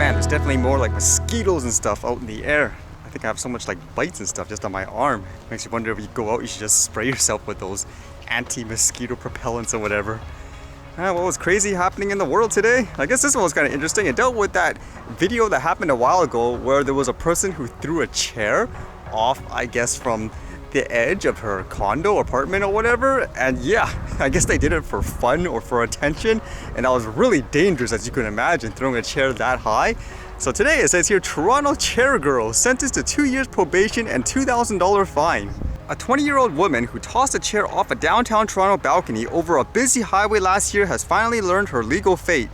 man, there's definitely more like mosquitoes and stuff out in the air. I think I have so much like bites and stuff just on my arm. Makes you wonder if you go out, you should just spray yourself with those anti-mosquito propellants or whatever. What was crazy happening in the world today? I guess this one was kind of interesting. It dealt with that video that happened a while ago where there was a person who threw a chair off, I guess, from the edge of her condo, apartment or whatever. And yeah, I guess they did it for fun or for attention. And that was really dangerous, as you can imagine, throwing a chair that high. So today it says here, Toronto chair girl sentenced to 2 years probation and $2,000 fine. A 20-year-old woman who tossed a chair off a downtown Toronto balcony over a busy highway last year has finally learned her legal fate.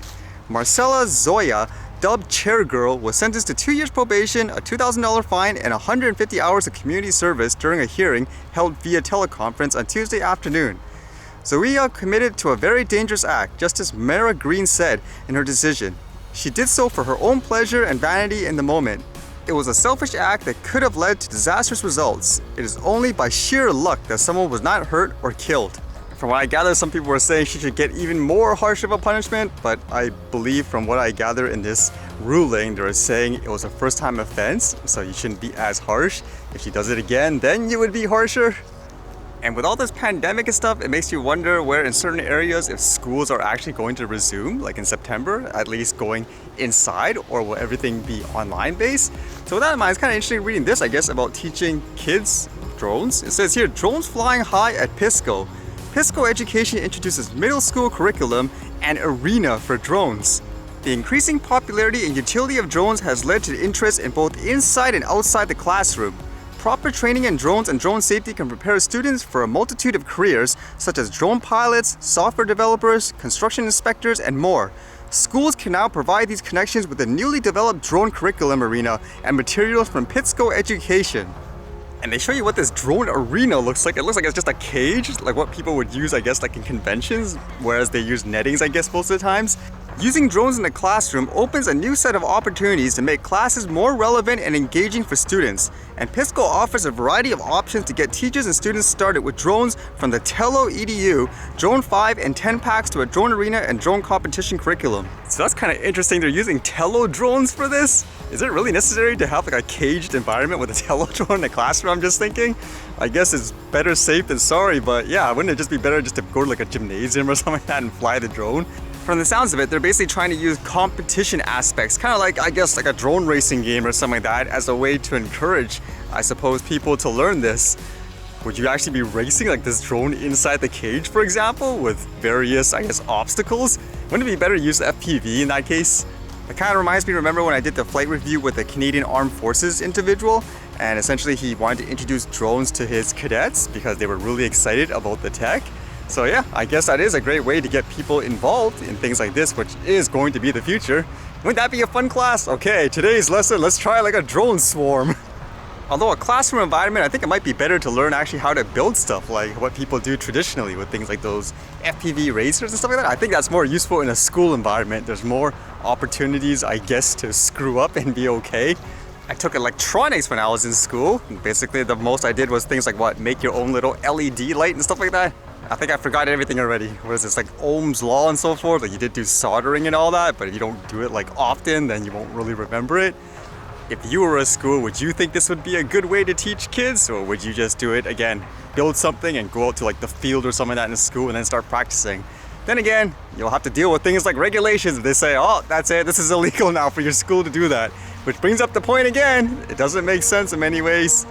Marcella Zoya, dubbed Chair Girl, was sentenced to 2 years probation, a $2,000 fine, and 150 hours of community service during a hearing held via teleconference on Tuesday afternoon. Zoya committed to a very dangerous act, Justice Mara Green said in her decision. She did so for her own pleasure and vanity in the moment. It was a selfish act that could have led to disastrous results. It is only by sheer luck that someone was not hurt or killed. From what I gather, some people were saying she should get even more harsh of a punishment, but I believe from what I gather in this ruling, they were saying it was a first-time offense, so you shouldn't be as harsh. If she does it again, then you would be harsher. And with all this pandemic and stuff, it makes you wonder where in certain areas if schools are actually going to resume, like in September, at least going inside, or will everything be online based? So with that in mind, it's kind of interesting reading this, I guess, about teaching kids drones. It says here, drones flying high at Pisco. Pisco Education introduces middle school curriculum and arena for drones. The increasing popularity and utility of drones has led to interest in both inside and outside the classroom. Proper training in drones and drone safety can prepare students for a multitude of careers, such as drone pilots, software developers, construction inspectors, and more. Schools can now provide these connections with the newly developed drone curriculum arena and materials from Pisco Education. And they show you what this drone arena looks like. It looks like it's just a cage, like what people would use, I guess, like in conventions, whereas they use nettings, I guess, most of the times. Using drones in the classroom opens a new set of opportunities to make classes more relevant and engaging for students. And Pisco offers a variety of options to get teachers and students started with drones, from the Tello EDU, Drone 5 and 10 packs to a drone arena and drone competition curriculum. So that's kind of interesting. They're using Tello drones for this? Is it really necessary to have like a caged environment with a Tello drone in the classroom? I'm just thinking. I guess it's better safe than sorry, but yeah, wouldn't it just be better just to go to like a gymnasium or something like that and fly the drone? From the sounds of it, they're basically trying to use competition aspects, kind of like, I guess, like a drone racing game or something like that, as a way to encourage, I suppose, people to learn this. Would you actually be racing like this drone inside the cage, for example, with various, I guess, obstacles? Wouldn't it be better to use FPV in that case? It kind of reminds me, remember when I did the flight review with the Canadian Armed Forces individual, and essentially he wanted to introduce drones to his cadets because they were really excited about the tech. So yeah, I guess that is a great way to get people involved in things like this, which is going to be the future. Wouldn't that be a fun class? Okay, today's lesson, let's try like a drone swarm. Although a classroom environment, I think it might be better to learn actually how to build stuff, like what people do traditionally with things like those FPV racers and stuff like that. I think that's more useful in a school environment. There's more opportunities, I guess, to screw up and be okay. I took electronics when I was in school. Basically, the most I did was things like what, make your own little LED light and stuff like that. I think I forgot everything already. What is this, like Ohm's law and so forth? Like you did do soldering and all that, but if you don't do it like often, then you won't really remember it. If you were a school, would you think this would be a good way to teach kids? Or would you just do it, again, build something and go out to like the field or something like that in school and then start practicing? Then again, you'll have to deal with things like regulations. If they say, oh, that's it, this is illegal now for your school to do that. Which brings up the point again, it doesn't make sense in many ways.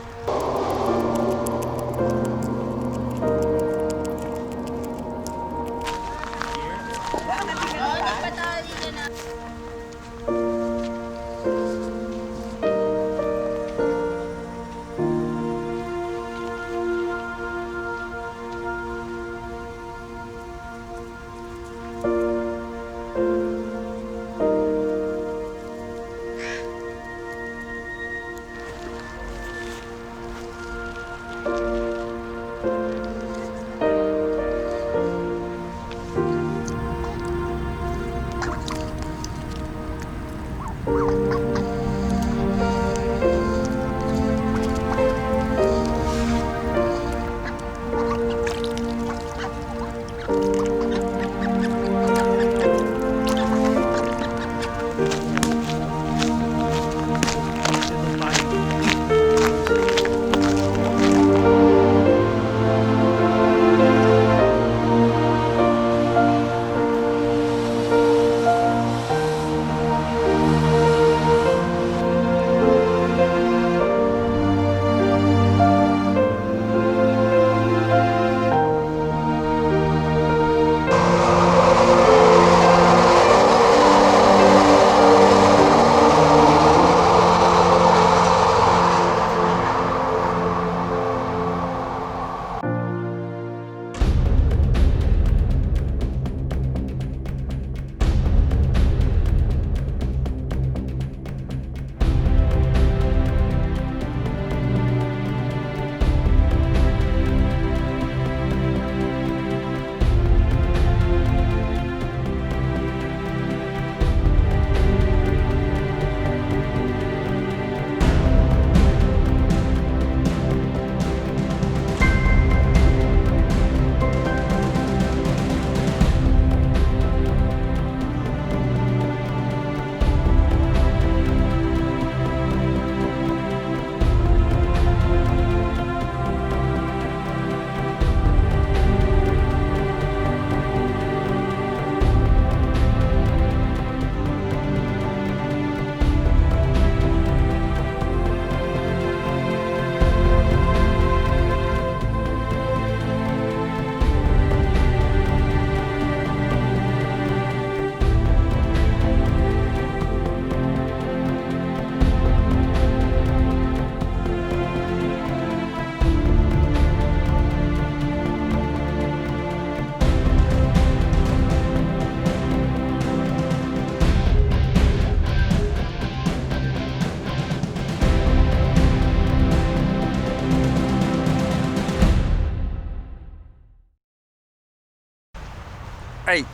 Alright,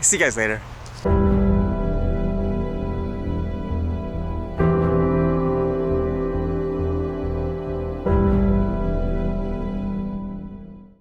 see you guys later.